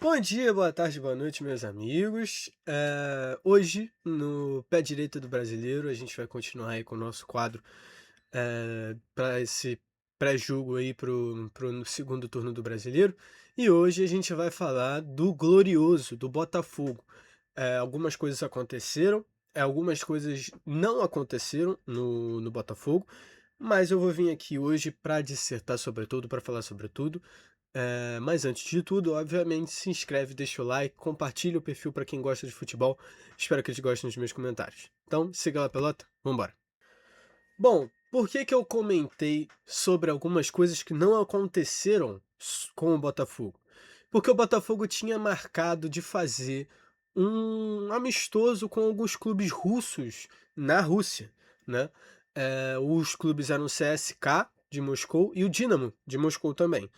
Bom dia, boa tarde, boa noite, meus amigos. Hoje, no Pé Direito do Brasileiro, a gente vai continuar aí com o nosso quadro para esse pré-jogo aí pro segundo turno do Brasileiro. E hoje a gente vai falar do glorioso, do Botafogo. Algumas coisas aconteceram, algumas coisas não aconteceram no Botafogo, mas eu vou vir aqui hoje para dissertar sobre tudo, para falar sobre tudo. Mas antes de tudo, obviamente, se inscreve, deixa o like, compartilha o perfil para quem gosta de futebol. Espero que eles gostem dos meus comentários. Então, siga lá, pelota. Vambora. Bom, por que que eu comentei sobre algumas coisas que não aconteceram com o Botafogo? Porque o Botafogo tinha marcado de fazer um amistoso com alguns clubes russos na Rússia, né? Os clubes eram o CSKA de Moscou e o Dinamo de Moscou também.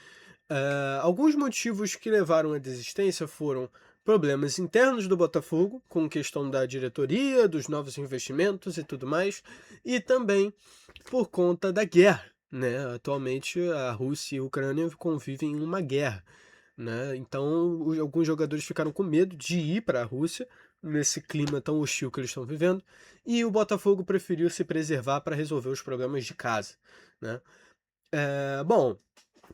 Alguns motivos que levaram à desistência foram problemas internos do Botafogo, com questão da diretoria, dos novos investimentos e tudo mais, e também por conta da guerra, né? Atualmente a Rússia e a Ucrânia convivem em uma guerra, né? Então alguns jogadores ficaram com medo de ir para a Rússia nesse clima tão hostil que eles estão vivendo, e o Botafogo preferiu se preservar para resolver os problemas de casa, né? Bom,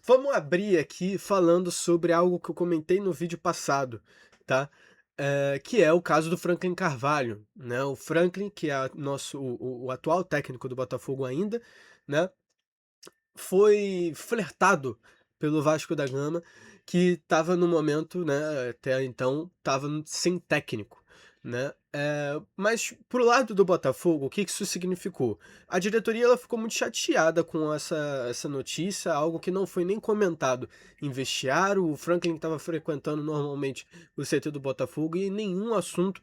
vamos abrir aqui falando sobre algo que eu comentei no vídeo passado, tá? Que é o caso do Franklin Carvalho, né? O Franklin, que é o atual técnico do Botafogo ainda, né? Foi flertado pelo Vasco da Gama, que estava no momento, né, até então, estava sem técnico, né. Mas pro lado do Botafogo, o que que isso significou? A diretoria ela ficou muito chateada com essa notícia, algo que não foi nem comentado em vestiário, o Franklin estava frequentando normalmente o CT do Botafogo e nenhum assunto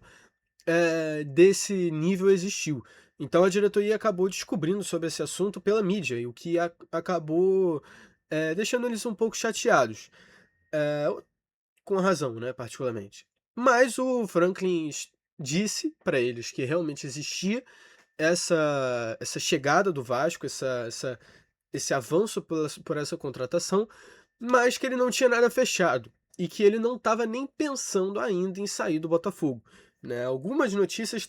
desse nível existiu. Então a diretoria acabou descobrindo sobre esse assunto pela mídia, e o que acabou deixando eles um pouco chateados. Eh, com razão, né, particularmente. Mas o Franklin disse para eles que realmente existia essa chegada do Vasco, esse avanço por essa contratação, mas que ele não tinha nada fechado e que ele não estava nem pensando ainda em sair do Botafogo, né. Algumas notícias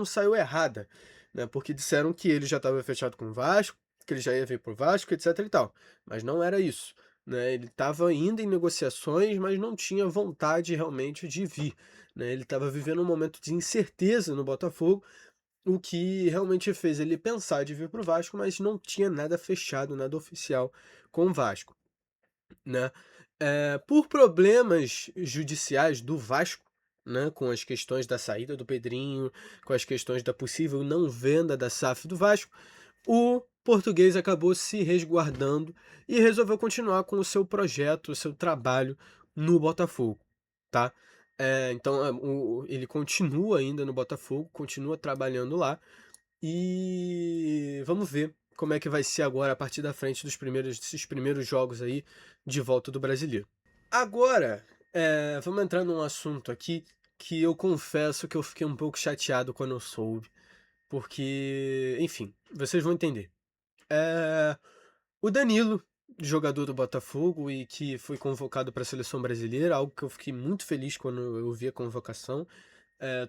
saiu errada, né, porque disseram que ele já estava fechado com o Vasco, que ele já ia vir para o Vasco, etc e tal, mas não era isso, né. Ele estava ainda em negociações, mas não tinha vontade realmente de vir, né. Ele estava vivendo um momento de incerteza no Botafogo, o que realmente fez ele pensar de vir para o Vasco, mas não tinha nada fechado, nada oficial com o Vasco, né. Por problemas judiciais do Vasco, né, com as questões da saída do Pedrinho, com as questões da possível não venda da SAF do Vasco, o português acabou se resguardando e resolveu continuar com o seu projeto, o seu trabalho no Botafogo, tá. Então, ele continua ainda no Botafogo, continua trabalhando lá, e vamos ver como é que vai ser agora a partir da frente desses primeiros jogos aí de volta do Brasileiro. Agora, vamos entrar num assunto aqui que eu confesso que eu fiquei um pouco chateado quando eu soube, porque, enfim, vocês vão entender. Eh, o Danilo, jogador do Botafogo e que foi convocado para a seleção brasileira, algo que eu fiquei muito feliz quando eu vi a convocação.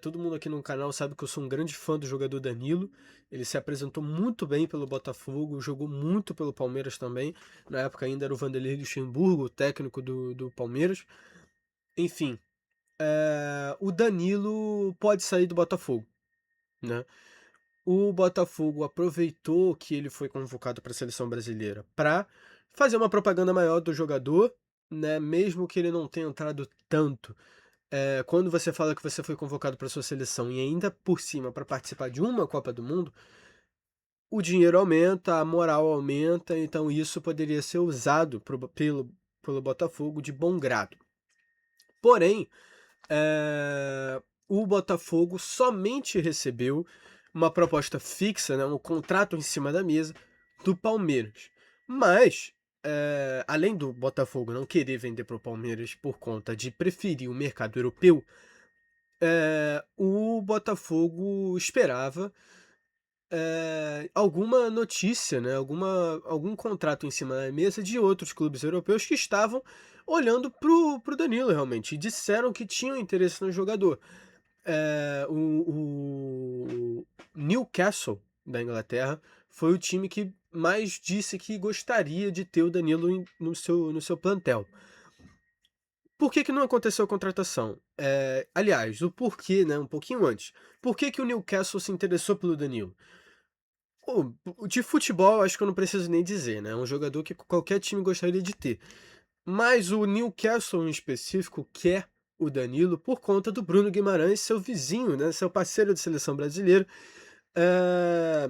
Todo mundo aqui no canal sabe que eu sou um grande fã do jogador Danilo. Ele se apresentou muito bem pelo Botafogo, jogou muito pelo Palmeiras também. Na época ainda era o Vanderlei Luxemburgo, o técnico do Palmeiras. Enfim, o Danilo pode sair do Botafogo, né? O Botafogo aproveitou que ele foi convocado para a seleção brasileira para fazer uma propaganda maior do jogador, né? Mesmo que ele não tenha entrado tanto. Quando você fala que você foi convocado para sua seleção e ainda por cima para participar de uma Copa do Mundo, o dinheiro aumenta, a moral aumenta, então isso poderia ser usado pelo Botafogo de bom grado. Porém, o Botafogo somente recebeu uma proposta fixa, né, um contrato em cima da mesa do Palmeiras. Mas, além do Botafogo não querer vender para o Palmeiras por conta de preferir o mercado europeu, o Botafogo esperava, alguma notícia, né, algum contrato em cima da mesa de outros clubes europeus que estavam olhando pro Danilo realmente, e disseram que tinham interesse no jogador. O Newcastle da Inglaterra foi o time que mais disse que gostaria de ter o Danilo no seu plantel. Por que que não aconteceu a contratação? Aliás, o porquê, né, um pouquinho antes. Por que que o Newcastle se interessou pelo Danilo? Pô, de futebol acho que eu não preciso nem dizer, né, é um jogador que qualquer time gostaria de ter. Mas o Newcastle em específico quer o Danilo por conta do Bruno Guimarães, seu vizinho, né, seu parceiro de seleção brasileira, eh,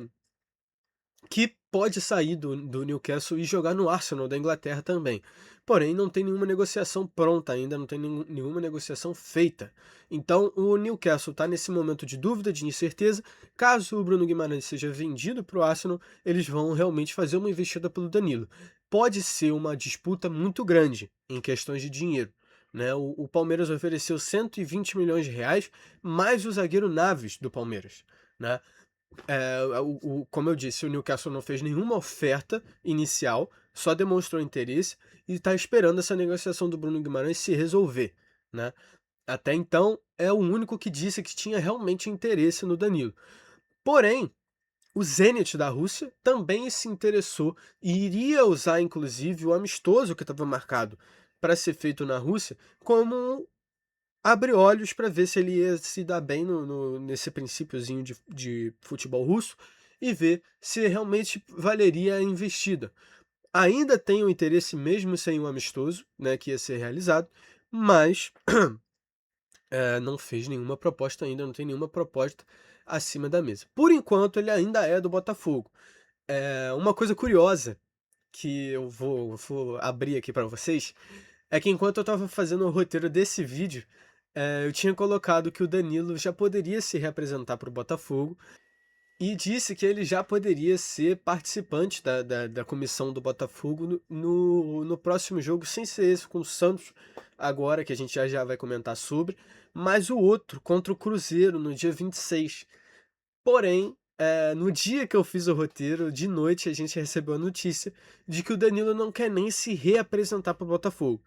que pode sair do Newcastle e jogar no Arsenal da Inglaterra também. Porém, não tem nenhuma negociação pronta ainda, não tem nenhuma negociação feita. Então, o Newcastle está nesse momento de dúvida, de incerteza. Caso o Bruno Guimarães seja vendido para o Arsenal, eles vão realmente fazer uma investida pelo Danilo. Pode ser uma disputa muito grande em questões de dinheiro. Né? O Palmeiras ofereceu 120 milhões de reais, mais o zagueiro Naves do Palmeiras. Né? Como eu disse, o Newcastle não fez nenhuma oferta inicial, só demonstrou interesse e está esperando essa negociação do Bruno Guimarães se resolver, né? Até então, é o único que disse que tinha realmente interesse no Danilo. Porém, o Zenit da Rússia também se interessou e iria usar, inclusive, o amistoso que estava marcado para ser feito na Rússia como abre olhos para ver se ele ia se dar bem nesse princípiozinho de futebol russo e ver se realmente valeria a investida. Ainda tem o interesse mesmo sem o amistoso, né, que ia ser realizado, mas não fez nenhuma proposta ainda, não tem nenhuma proposta acima da mesa. Por enquanto, ele ainda é do Botafogo. Uma coisa curiosa que eu vou abrir aqui para vocês é que enquanto eu estava fazendo o roteiro desse vídeo, eu tinha colocado que o Danilo já poderia se representar para o Botafogo e disse que ele já poderia ser participante da comissão do Botafogo no próximo jogo, sem ser esse com o Santos, agora que a gente já vai comentar sobre, mas o outro contra o Cruzeiro no dia 26. Porém, no dia que eu fiz o roteiro, de noite a gente recebeu a notícia de que o Danilo não quer nem se reapresentar para o Botafogo,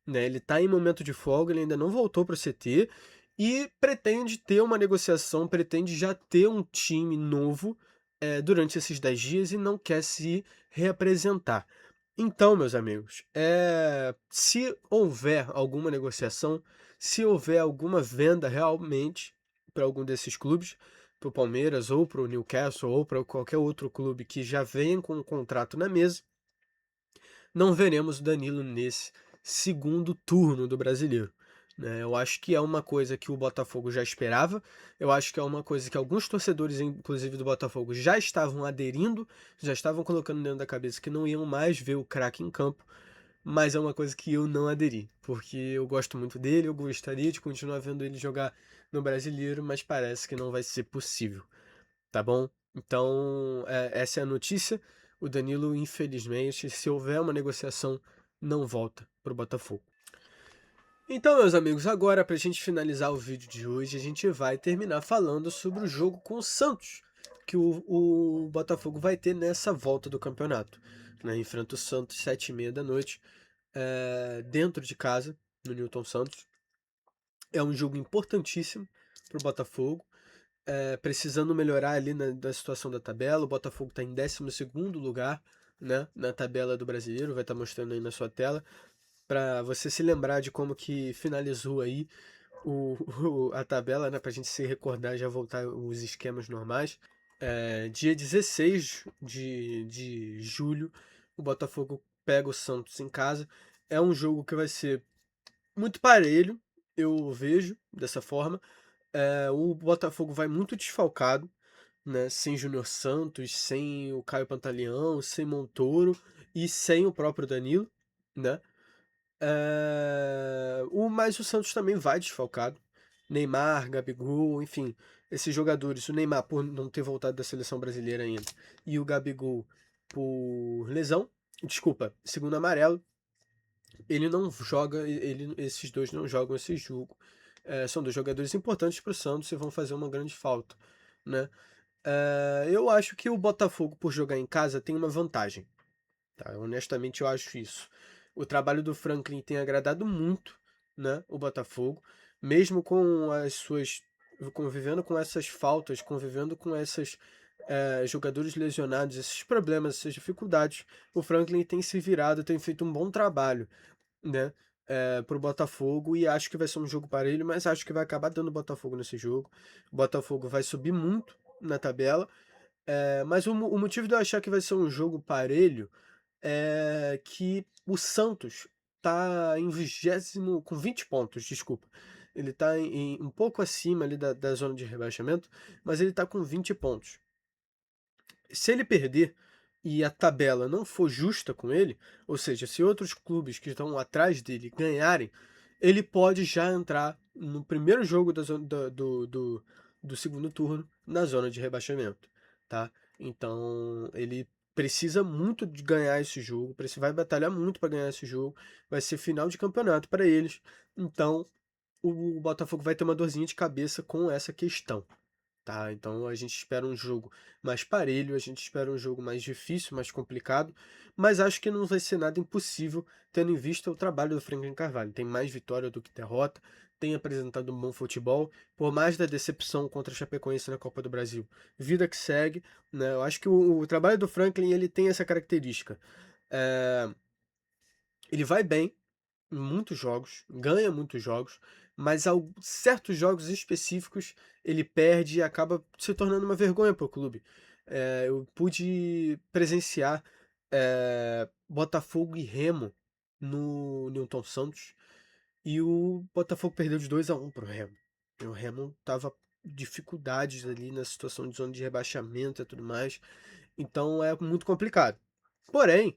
né? Ele está em momento de folga, ele ainda não voltou para o CT e pretende ter uma negociação, pretende já ter um time novo durante esses 10 dias e não quer se reapresentar. Então, meus amigos, se houver alguma negociação, se houver alguma venda realmente para algum desses clubes, para o Palmeiras ou para o Newcastle ou para qualquer outro clube que já venha com um contrato na mesa, não veremos o Danilo nesse segundo turno do Brasileiro. Né? Eu acho que é uma coisa que o Botafogo já esperava, eu acho que é uma coisa que alguns torcedores, inclusive do Botafogo, já estavam aderindo, já estavam colocando dentro da cabeça que não iam mais ver o craque em campo, mas é uma coisa que eu não aderi, porque eu gosto muito dele, eu gostaria de continuar vendo ele jogar no Brasileiro, mas parece que não vai ser possível, tá bom? Então, essa é a notícia. O Danilo, infelizmente, se houver uma negociação, não volta para o Botafogo. Então, meus amigos, agora para a gente finalizar o vídeo de hoje, a gente vai terminar falando sobre o jogo com o Santos, que o Botafogo vai ter nessa volta do campeonato. Né? Enfrenta o Santos 7h30 da noite, dentro de casa, no Newton Santos. É um jogo importantíssimo para o Botafogo. Precisando melhorar ali da situação da tabela. O Botafogo está em 12º lugar, né, na tabela do Brasileiro, vai estar mostrando aí na sua tela, para você se lembrar de como que finalizou aí a tabela, né, para a gente se recordar e já voltar os esquemas normais. Dia 16 de julho, o Botafogo pega o Santos em casa. É um jogo que vai ser muito parelho, eu vejo dessa forma. O Botafogo vai muito desfalcado, né? Sem Júnior Santos, sem o Caio Pantaleão, sem Montoro e sem o próprio Danilo, né? Mas o Santos também vai desfalcado. Neymar, Gabigol, enfim, esses jogadores. O Neymar por não ter voltado da seleção brasileira ainda e o Gabigol por lesão, desculpa, segundo amarelo, ele não joga, esses dois não jogam esse jogo. São dois jogadores importantes para o Santos e vão fazer uma grande falta, né? Eu acho que o Botafogo, por jogar em casa, tem uma vantagem. Tá? Honestamente, eu acho isso. o trabalho do Franklin tem agradado muito, né, o Botafogo, mesmo com as suas convivendo com essas faltas, convivendo com essas jogadores lesionados, esses problemas, essas dificuldades, o Franklin tem se virado, tem feito um bom trabalho, né, pro Botafogo, e acho que vai ser um jogo parelho, mas acho que vai acabar dando Botafogo nesse jogo. O Botafogo vai subir muito na tabela, mas o motivo de eu achar que vai ser um jogo parelho é que o Santos tá em 20º, com 20 pontos, desculpa. Ele tá um pouco acima ali da zona de rebaixamento, mas ele tá com 20 pontos. Se ele perder e a tabela não for justa com ele, ou seja, se outros clubes que estão atrás dele ganharem, ele pode já entrar no primeiro jogo do segundo turno na zona de rebaixamento, tá? Então ele precisa muito de ganhar esse jogo, vai batalhar muito para ganhar esse jogo, vai ser final de campeonato para eles, então o Botafogo vai ter uma dorzinha de cabeça com essa questão. Tá, então a gente espera um jogo mais parelho, a gente espera um jogo mais difícil, mais complicado, mas acho que não vai ser nada impossível, tendo em vista o trabalho do Franklin Carvalho. Tem mais vitória do que derrota, tem apresentado um bom futebol, por mais da decepção contra a Chapecoense na Copa do Brasil. Vida que segue, né? Eu acho que o trabalho do Franklin ele tem essa característica. É, ele vai bem, muitos jogos, ganha muitos jogos, mas certos jogos específicos ele perde e acaba se tornando uma vergonha para o clube. Eu pude presenciar Botafogo e Remo no Newton Santos e o Botafogo perdeu de 2-1 pro Remo. E o Remo tava dificuldades ali na situação de zona de rebaixamento e tudo mais, então é muito complicado. Porém,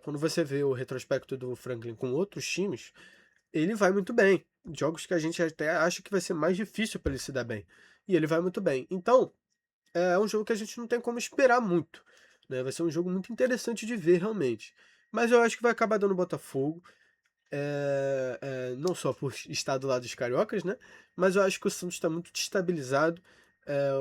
quando você vê o retrospecto do Franklin com outros times, ele vai muito bem. Jogos que a gente até acha que vai ser mais difícil para ele se dar bem. E ele vai muito bem. Então, é um jogo que a gente não tem como esperar muito, né? Vai ser um jogo muito interessante de ver realmente. Mas eu acho que vai acabar dando Botafogo. Não só por estar do lado dos cariocas, né? Mas eu acho que o Santos está muito destabilizado.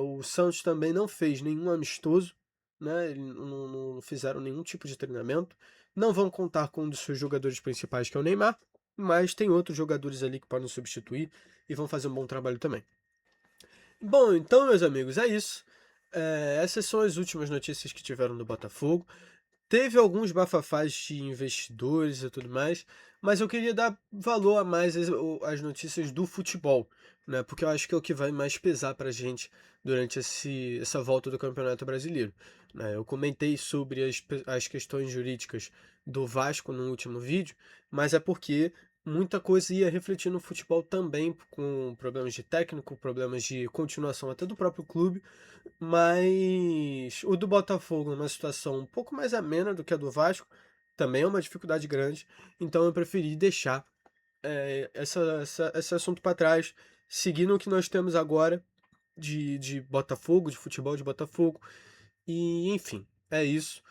O Santos também não fez nenhum amistoso, né? Não fizeram nenhum tipo de treinamento. Não vão contar com um dos seus jogadores principais, que é o Neymar, mas tem outros jogadores ali que podem substituir e vão fazer um bom trabalho também. Bom, então, meus amigos, é isso. Essas são as últimas notícias que tiveram do Botafogo. Teve alguns bafafás de investidores e tudo mais, mas eu queria dar valor a mais às notícias do futebol, né? Porque eu acho que é o que vai mais pesar pra gente durante essa volta do Campeonato Brasileiro, né? Eu comentei sobre as questões jurídicas do Vasco no último vídeo, mas é porque muita coisa ia refletir no futebol também, com problemas de técnico, problemas de continuação até do próprio clube, mas o do Botafogo numa situação um pouco mais amena do que a do Vasco, também é uma dificuldade grande, então eu preferi deixar esse assunto para trás, seguindo o que nós temos agora de Botafogo, de futebol de Botafogo, e enfim, é isso.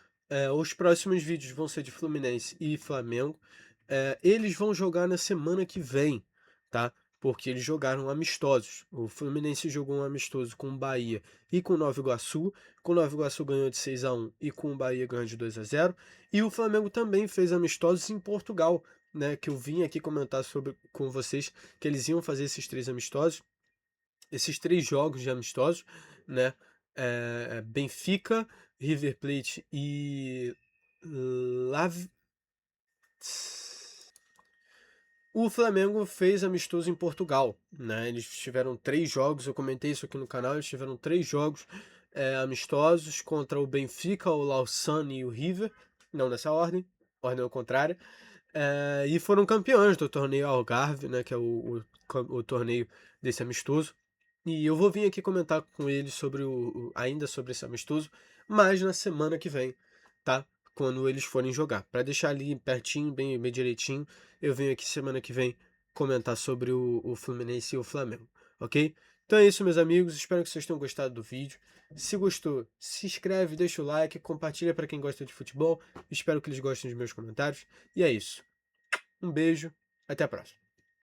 Os próximos vídeos vão ser de Fluminense e Flamengo. Eles vão jogar na semana que vem, tá? Porque eles jogaram amistosos. O Fluminense jogou um amistoso com o Bahia e com o Nova Iguaçu. Com o Nova Iguaçu ganhou de 6-1 e com o Bahia ganhou de 2-0. E o Flamengo também fez amistosos em Portugal, né? Que eu vim aqui comentar sobre com vocês que eles iam fazer esses 3 amistosos, esses 3 jogos de amistosos, né? Benfica, River Plate e Lav... O Flamengo fez amistoso em Portugal, né? Eles tiveram 3 jogos, eu comentei isso aqui no canal, eles tiveram 3 jogos amistosos contra o Benfica, o Lausanne e o River, não nessa ordem ao contrário, e foram campeões do torneio Algarve, né? Que é o torneio desse amistoso. E eu vou vir aqui comentar com eles sobre ainda sobre esse amistoso, mas na semana que vem, tá? Quando eles forem jogar. Para deixar ali pertinho, bem direitinho, eu venho aqui semana que vem comentar sobre o Fluminense e o Flamengo, ok? Então é isso, meus amigos. Espero que vocês tenham gostado do vídeo. Se gostou, se inscreve, deixa o like, compartilha para quem gosta de futebol. Espero que eles gostem dos meus comentários. E é isso. Um beijo, até a próxima.